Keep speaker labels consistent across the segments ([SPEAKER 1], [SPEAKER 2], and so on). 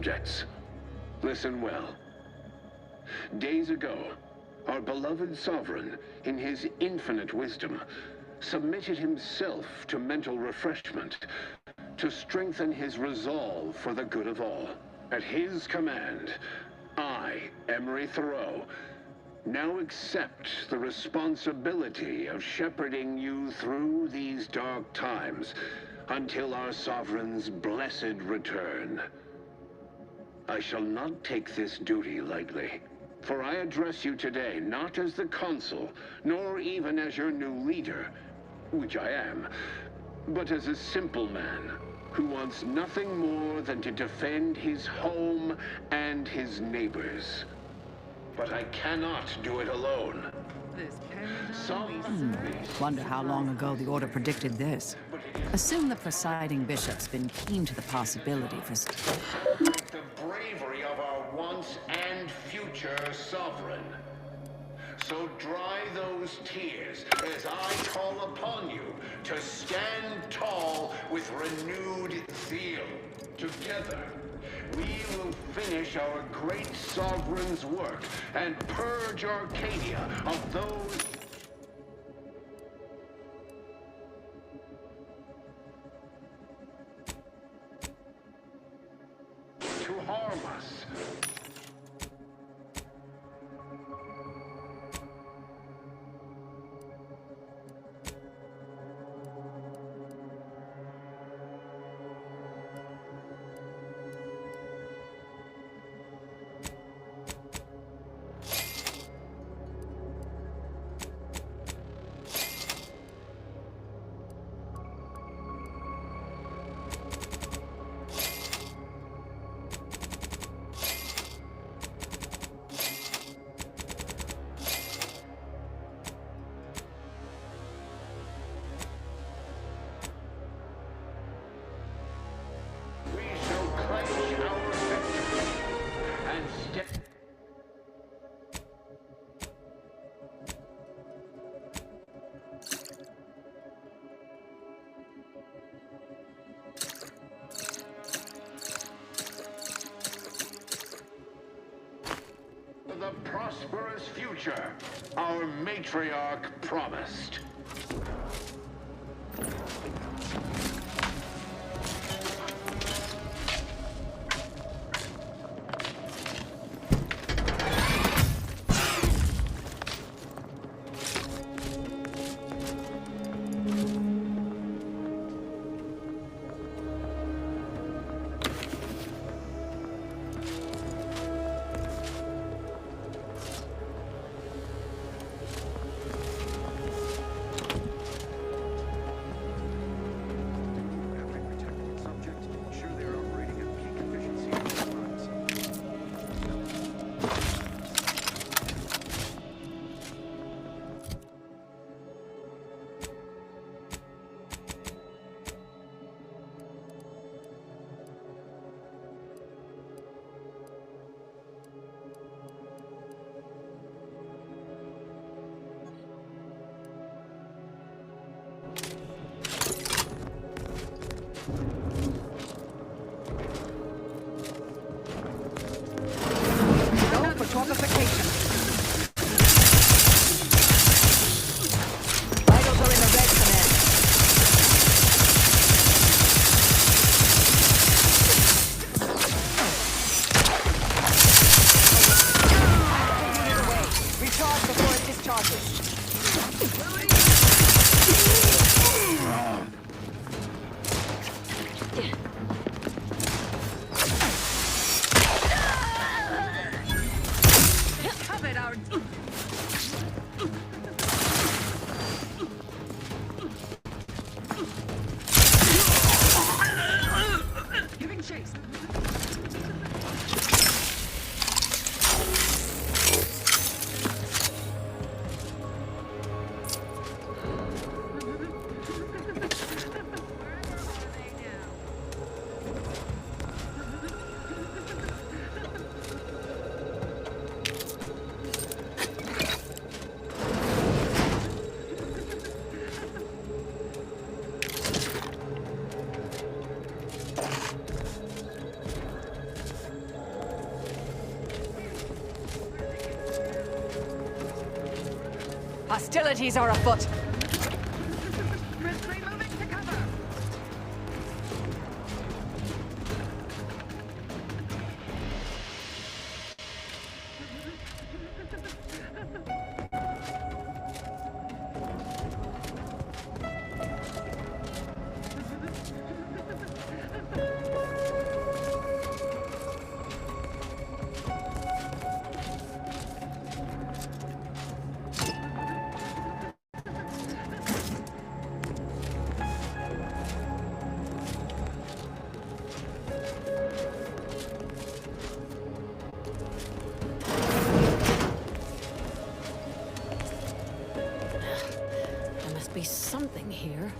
[SPEAKER 1] subjects. Listen well. Days ago, our beloved sovereign, in his infinite wisdom, submitted himself to mental refreshment to strengthen his resolve for the good of all. At his command, I, Emery Thoreau, now accept the responsibility of shepherding you through these dark times until our sovereign's blessed return. I shall not take this duty lightly, for I address you today not as the consul, nor even as your new leader, which I am, but as a simple man who wants nothing more than to defend his home and his neighbors. But I cannot do it alone.
[SPEAKER 2] Wonder how long ago the Order predicted this. Assume the presiding bishop's been keen to the possibility for...
[SPEAKER 1] The bravery of our once and future sovereign. So dry those tears as I call upon you to stand tall with renewed zeal. Together, we will finish our great sovereign's work and purge Arcadia of those... to harm us. The prosperous future our matriarch promised.
[SPEAKER 2] Hostilities are afoot.
[SPEAKER 3] Moving to cover.
[SPEAKER 2] Be something here.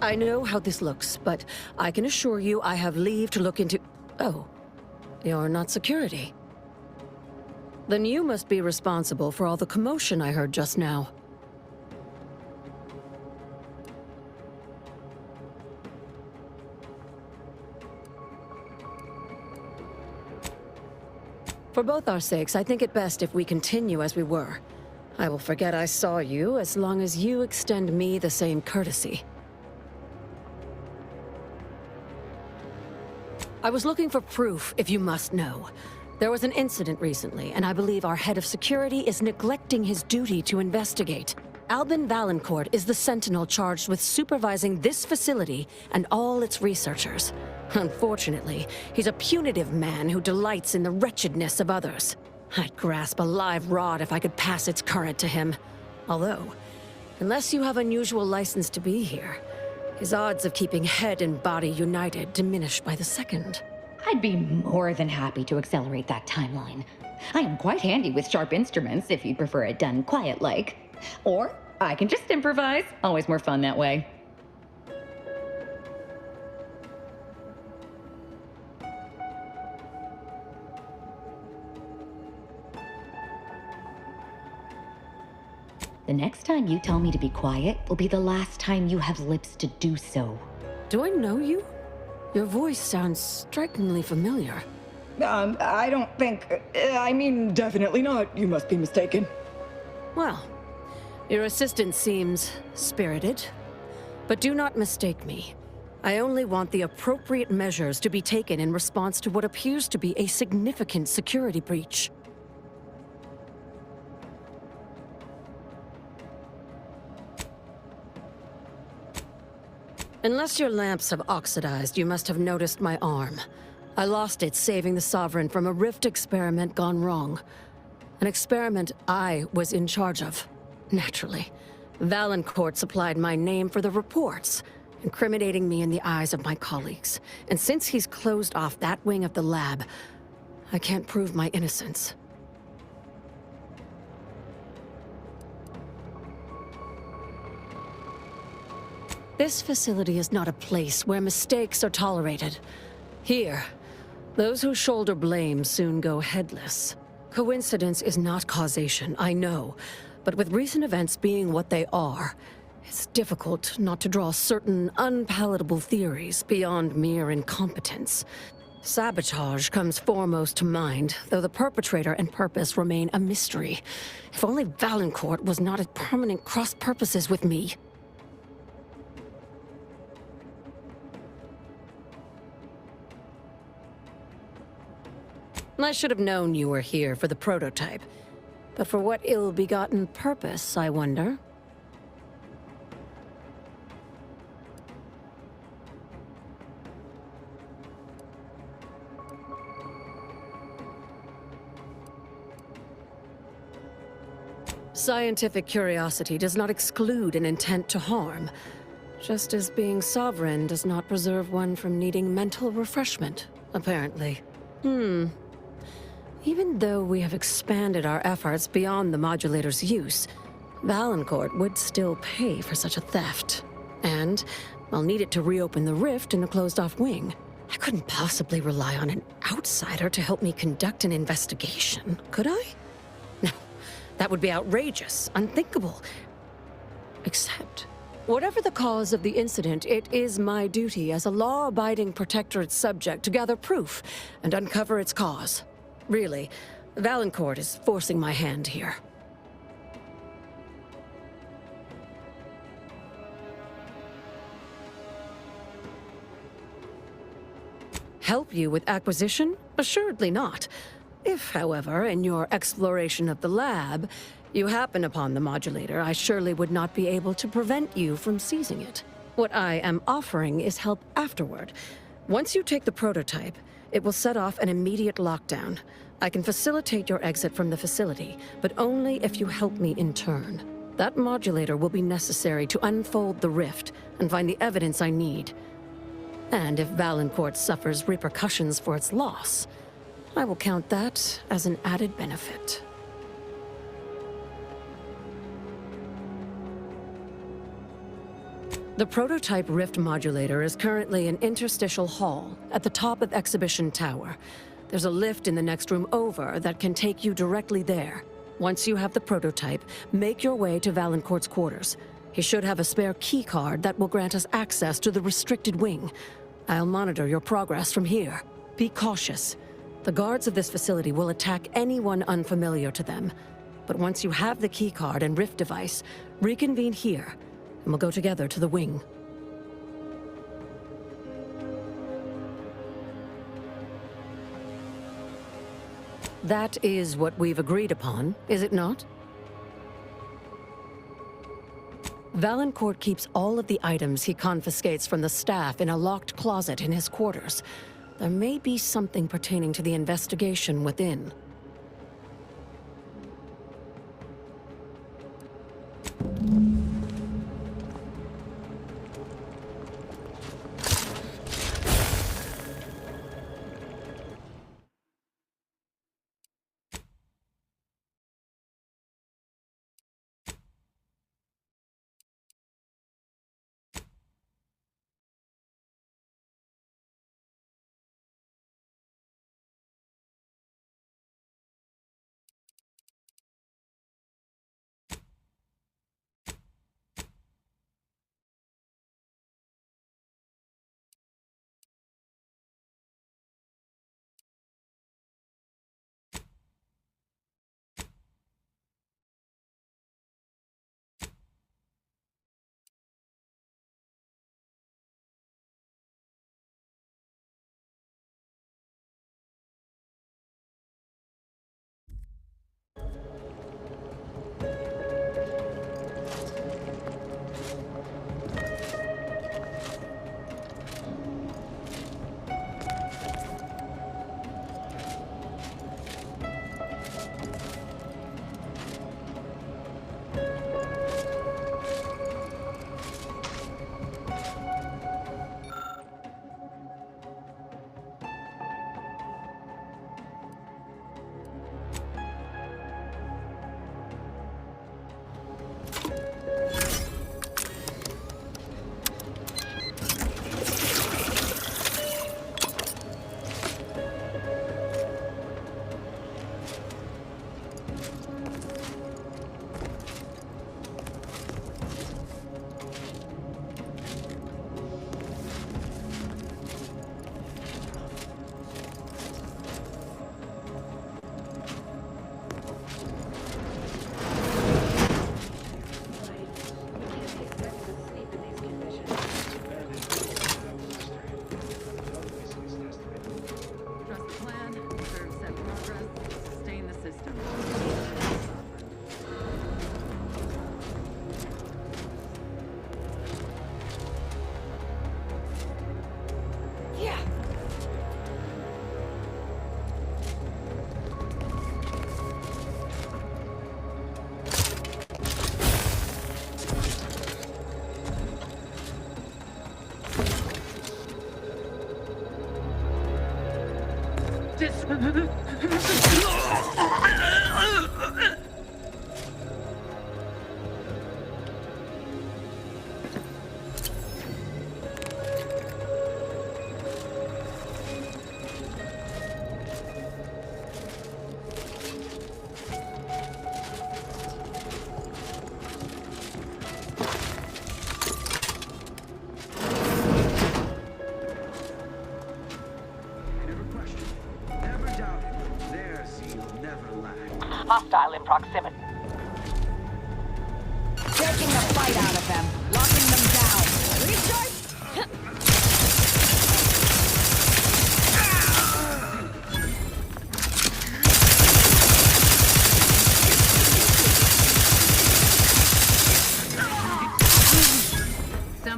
[SPEAKER 2] I know how this looks, but I can assure you I have leave to look into... Oh, you're not security. Then you must be responsible for all the commotion I heard just now. For both our sakes, I think it best if we continue as we were. I will forget I saw you as long as you extend me the same courtesy. I was looking for proof, if you must know. There was an incident recently, and I believe our head of security is neglecting his duty to investigate. Albin Valancourt is the sentinel charged with supervising this facility and all its researchers. Unfortunately, he's a punitive man who delights in the wretchedness of others. I'd grasp a live rod if I could pass its current to him. Although, unless you have unusual license to be here, his odds of keeping head and body united diminish by the second.
[SPEAKER 4] I'd be more than happy to accelerate that timeline. I am quite handy with sharp instruments if you prefer it done quiet-like. Or I can just improvise. Always more fun that way. The next time you tell me to be quiet will be the last time you have lips to do so.
[SPEAKER 2] Do I know you? Your voice sounds strikingly familiar.
[SPEAKER 5] I don't think... I mean, definitely not. You must be mistaken.
[SPEAKER 2] Well, your assistant seems spirited. But do not mistake me. I only want the appropriate measures to be taken in response to what appears to be a significant security breach. Unless your lamps have oxidized, you must have noticed my arm. I lost it saving the Sovereign from a rift experiment gone wrong. An experiment I was in charge of. Naturally. Valancourt supplied my name for the reports, incriminating me in the eyes of my colleagues. And since he's closed off that wing of the lab, I can't prove my innocence. This facility is not a place where mistakes are tolerated. Here, those who shoulder blame soon go headless. Coincidence is not causation, I know. But with recent events being what they are, it's difficult not to draw certain unpalatable theories beyond mere incompetence. Sabotage comes foremost to mind, though the perpetrator and purpose remain a mystery. If only Valancourt was not at permanent cross-purposes with me. I should have known you were here for the prototype. But for what ill-begotten purpose, I wonder? Scientific curiosity does not exclude an intent to harm, just as being sovereign does not preserve one from needing mental refreshment, apparently. Even though we have expanded our efforts beyond the modulator's use, Valancourt would still pay for such a theft. And I'll need it to reopen the rift in the closed-off wing. I couldn't possibly rely on an outsider to help me conduct an investigation, could I? No, that would be outrageous, unthinkable. Except, Whatever the cause of the incident, it is my duty as a law-abiding Protectorate subject to gather proof and uncover its cause. Really, Valancourt is forcing my hand here. Help you with acquisition? Assuredly not. If, however, in your exploration of the lab, you happen upon the modulator, I surely would not be able to prevent you from seizing it. What I am offering is help afterward. Once you take the prototype, it will set off an immediate lockdown. I can facilitate your exit from the facility, but only if you help me in turn. That modulator will be necessary to unfold the rift and find the evidence I need. And if Valancourt suffers repercussions for its loss, I will count that as an added benefit. The prototype rift modulator is currently in interstitial hall at the top of Exhibition Tower. There's a lift in the next room over that can take you directly there. Once you have the prototype, make your way to Valancourt's quarters. He should have a spare key card that will grant us access to the restricted wing. I'll monitor your progress from here. Be cautious. The guards of this facility will attack anyone unfamiliar to them. But once you have the key card and rift device, reconvene here, and we'll go together to the wing. That is what we've agreed upon, is it not? Valancourt keeps all of the items he confiscates from the staff in a locked closet in his quarters. There may be something pertaining to the investigation within.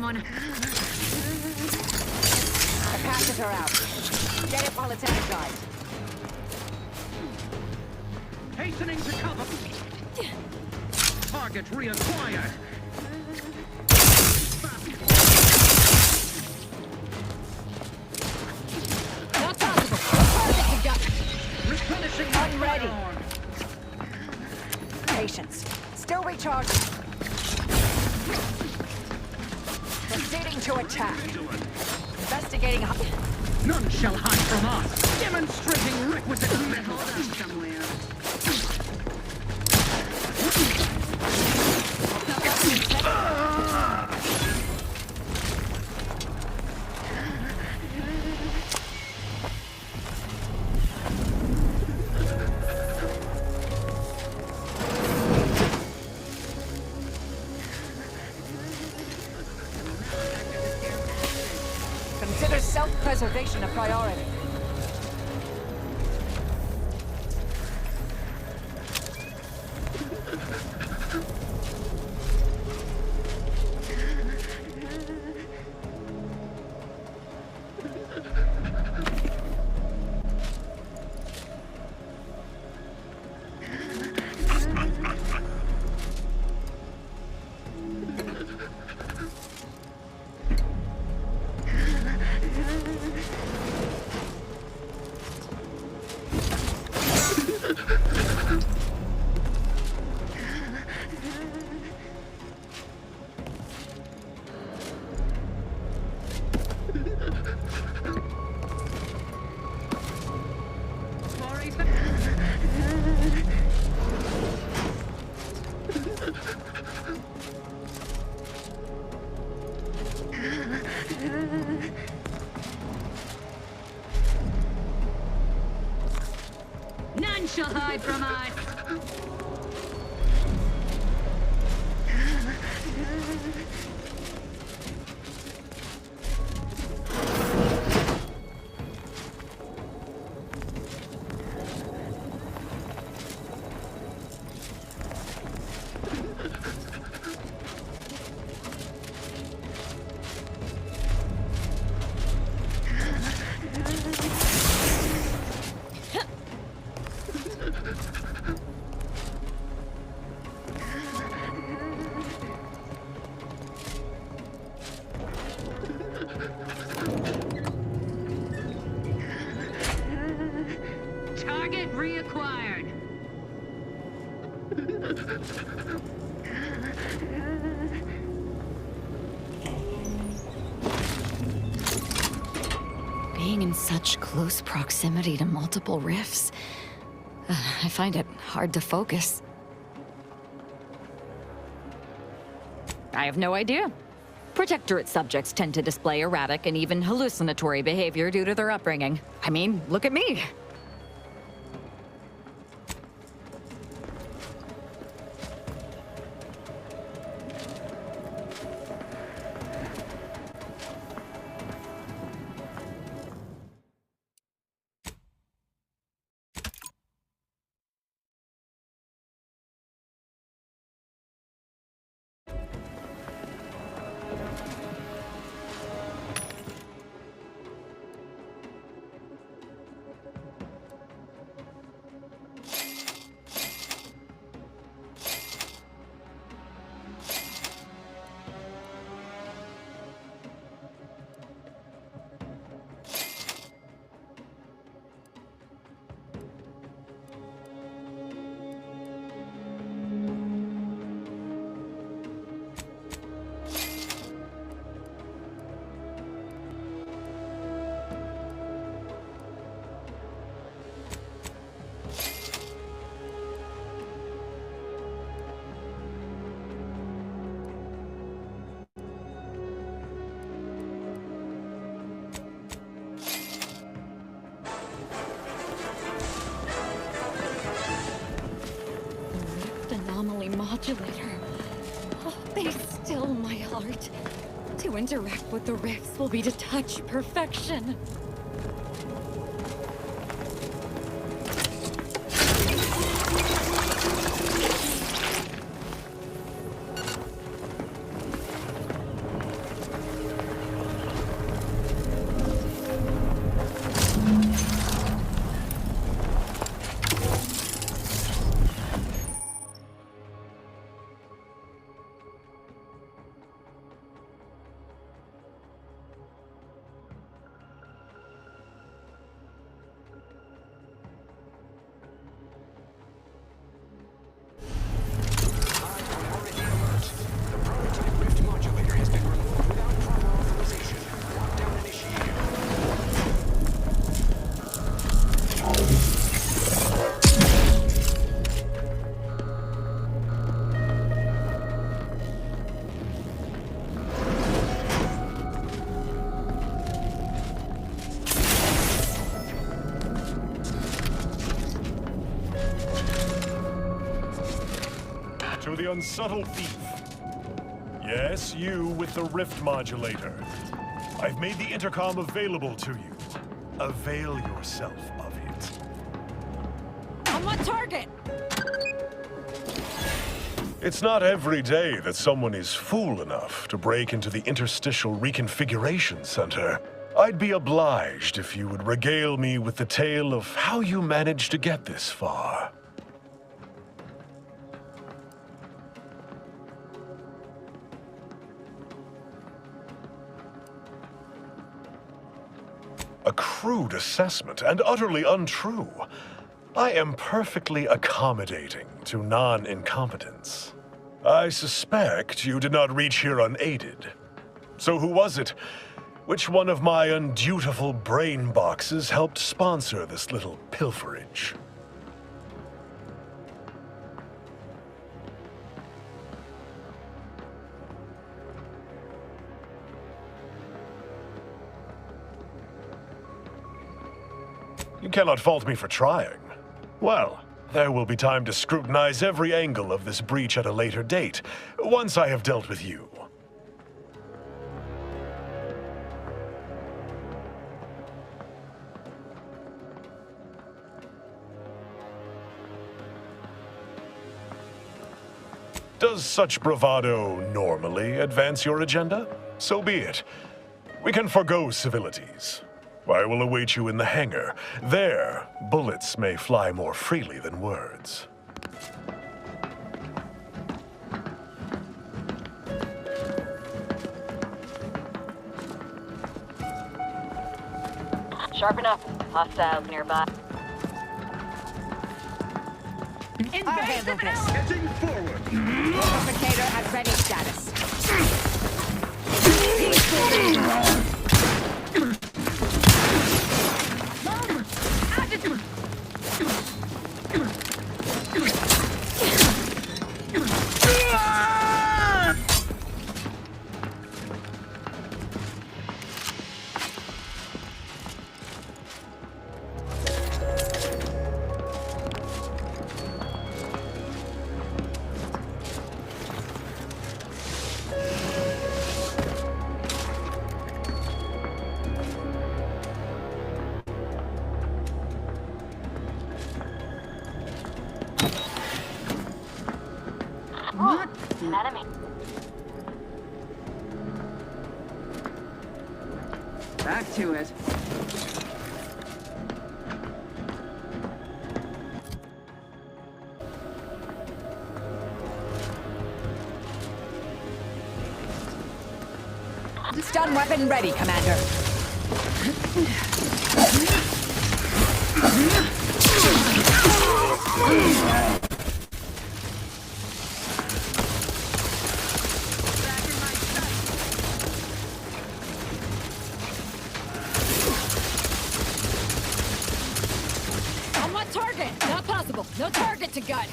[SPEAKER 3] someone.
[SPEAKER 6] Capacitor out. Get it while it's energized.
[SPEAKER 3] Hastening to cover. Target reacquired.
[SPEAKER 6] Not possible. Targets have got...
[SPEAKER 3] Replenishing.
[SPEAKER 6] Unready. Patience. Still recharging. Proceeding to attack. Investigating...
[SPEAKER 3] None shall hide from us. Demonstrating requisite metal. Somewhere.
[SPEAKER 6] Consider self-preservation a priority.
[SPEAKER 3] None shall hide from us. Target reacquired.
[SPEAKER 2] Being in such close proximity to multiple rifts, I find it hard to focus. I have no idea. Protectorat subjects tend to display erratic and even hallucinatory behavior due to their upbringing. I mean, look at me. Anomaly modulator. Oh, they still my heart. To interact with the rifts will be to touch perfection.
[SPEAKER 7] unsubtle thief. Yes, you with the rift modulator. I've made the intercom available to you. Avail yourself of it.
[SPEAKER 2] On what target?
[SPEAKER 7] It's not every day that someone is fool enough to break into the Interstitial Reconfiguration Center. I'd be obliged if you would regale me with the tale of how you managed to get this far. A crude assessment and utterly untrue. I am perfectly accommodating to non-incompetence. I suspect you did not reach here unaided. So who was it? Which one of my undutiful brain boxes helped sponsor this little pilferage? You cannot fault me for trying. Well, there will be time to scrutinize every angle of this breach at a later date, once I have dealt with you. Does such bravado normally advance your agenda? So be it. We can forgo civilities. I will await you in the hangar. There, bullets may fly more freely than words.
[SPEAKER 6] Sharpen up. Hostiles nearby. I'll handle this.
[SPEAKER 3] Heading forward.
[SPEAKER 6] Replicator at ready status. Enemy.
[SPEAKER 8] Back to it.
[SPEAKER 6] Stun weapon ready, Commander.
[SPEAKER 2] On what target? Not possible. No target to gun.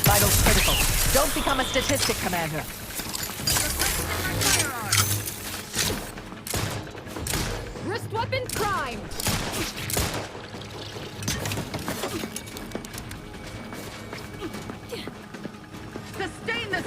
[SPEAKER 6] Vitals critical. Don't become a statistic, Commander.
[SPEAKER 2] Wrist weapon prime.
[SPEAKER 8] Sustain the...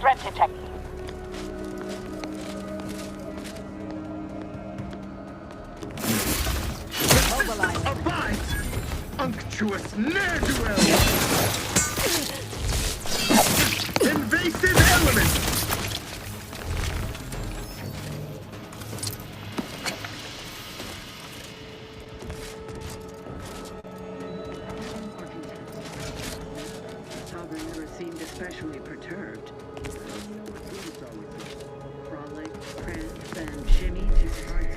[SPEAKER 6] Threat detected.
[SPEAKER 3] Abides! Unctuous ne'er-do-well! Invasive element!
[SPEAKER 8] Sovereign never seemed especially perturbed. Frolic, prance, and shimmy to heart's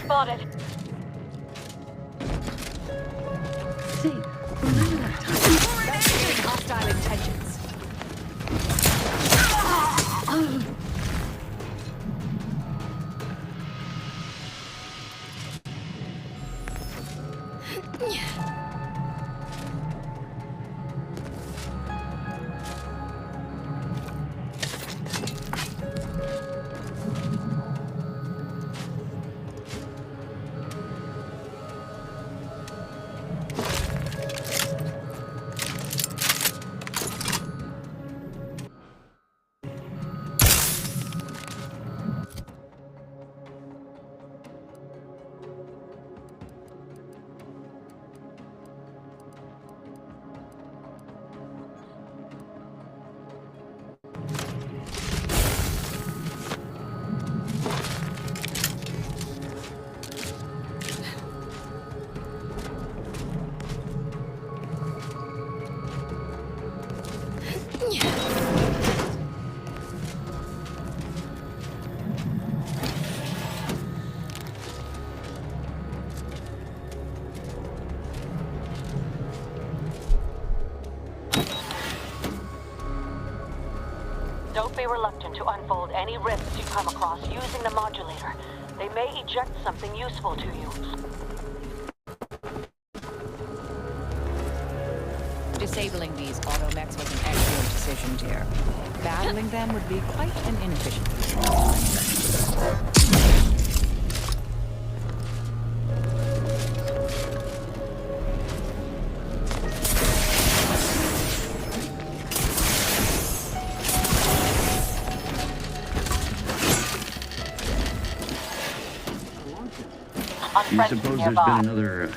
[SPEAKER 6] spotted.
[SPEAKER 8] See, remember that time?
[SPEAKER 6] Investigating hostile intentions.
[SPEAKER 2] Don't be reluctant to unfold any rifts you come across using the modulator. They may eject something useful to you.
[SPEAKER 9] Disabling these automechs was an excellent decision, dear. Battling them would be quite an inefficient feat.
[SPEAKER 10] Do you suppose there's been another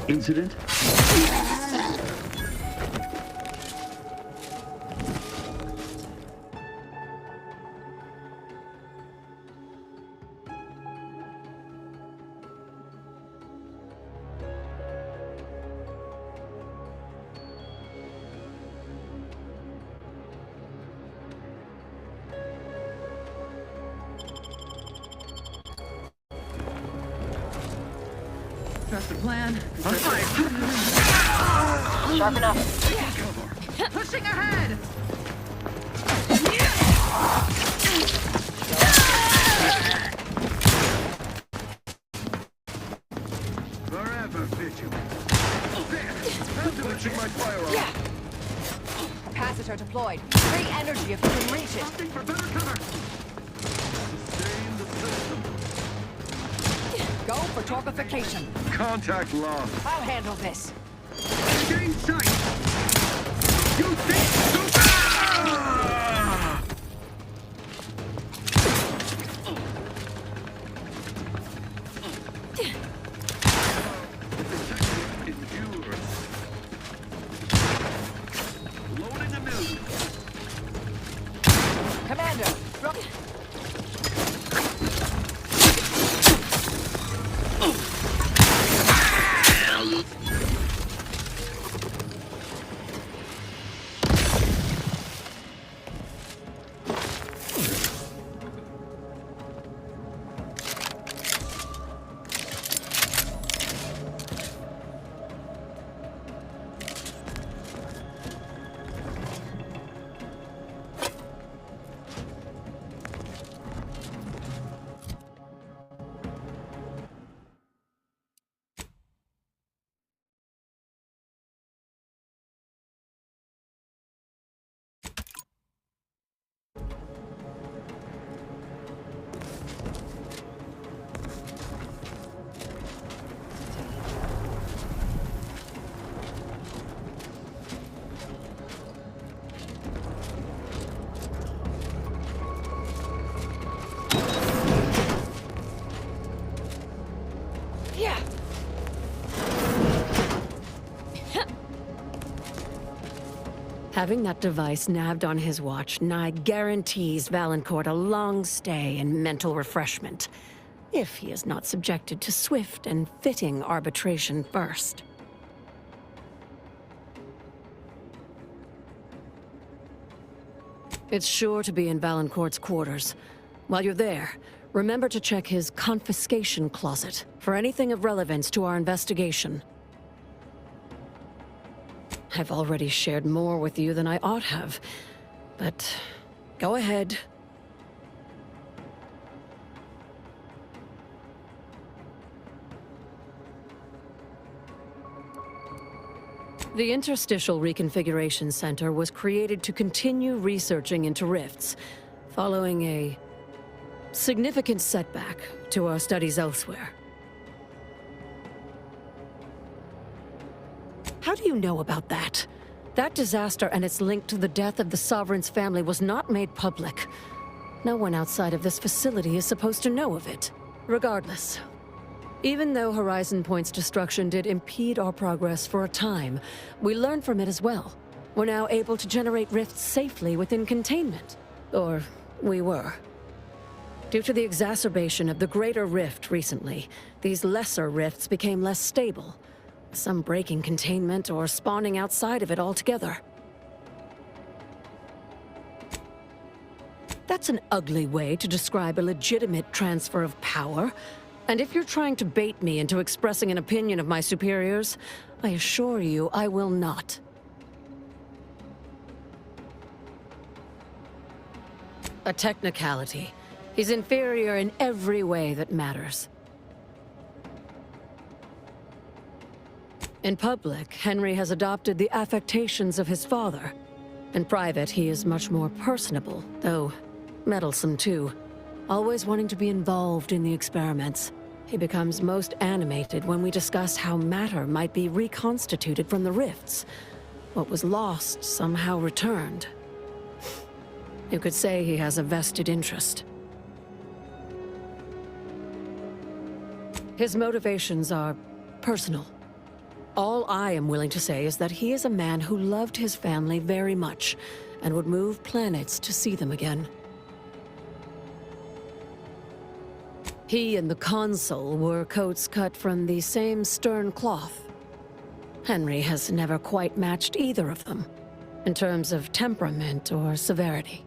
[SPEAKER 10] incident?
[SPEAKER 8] Trust the plan.
[SPEAKER 2] Sharp enough.
[SPEAKER 8] Pushing ahead!
[SPEAKER 3] Forever vigilant. There! Switching my firearm.
[SPEAKER 6] Capacitor deployed. Free energy if you can reach it.
[SPEAKER 3] Looking for better cover. Sustain the system.
[SPEAKER 6] Go for torpification.
[SPEAKER 3] Contact lost.
[SPEAKER 6] I'll handle this.
[SPEAKER 3] Gain sight. You think so? Ah! The protectorate endures. Loading anew.
[SPEAKER 6] Commander, drop.
[SPEAKER 2] Having that device nabbed on his watch nigh guarantees Valancourt a long stay and mental refreshment, if he is not subjected to swift and fitting arbitration first. It's sure to be in Valancourt's quarters. While you're there, remember to check his confiscation closet for anything of relevance to our investigation. I've already shared more with you than I ought have, but go ahead. The Interstitial Reconfiguration Center was created to continue researching into rifts, following a significant setback to our studies elsewhere. How do you know about that? That disaster and its link to the death of the Sovereign's family was not made public. No one outside of this facility is supposed to know of it. Regardless, even though Horizon Point's destruction did impede our progress for a time, we learned from it as well. We're now able to generate rifts safely within containment. Or, we were. Due to the exacerbation of the greater rift recently, these lesser rifts became less stable. Some breaking containment or spawning outside of it altogether. That's an ugly way to describe a legitimate transfer of power. And if you're trying to bait me into expressing an opinion of my superiors, I assure you I will not. A technicality. He's inferior in every way that matters. In public, Henry has adopted the affectations of his father. In private, he is much more personable, though meddlesome too. Always wanting to be involved in the experiments. He becomes most animated when we discuss how matter might be reconstituted from the rifts. What was lost somehow returned. You could say he has a vested interest. His motivations are personal. All I am willing to say is that he is a man who loved his family very much, and would move planets to see them again. He and the Consul were coats cut from the same stern cloth. Henry has never quite matched either of them, in terms of temperament or severity.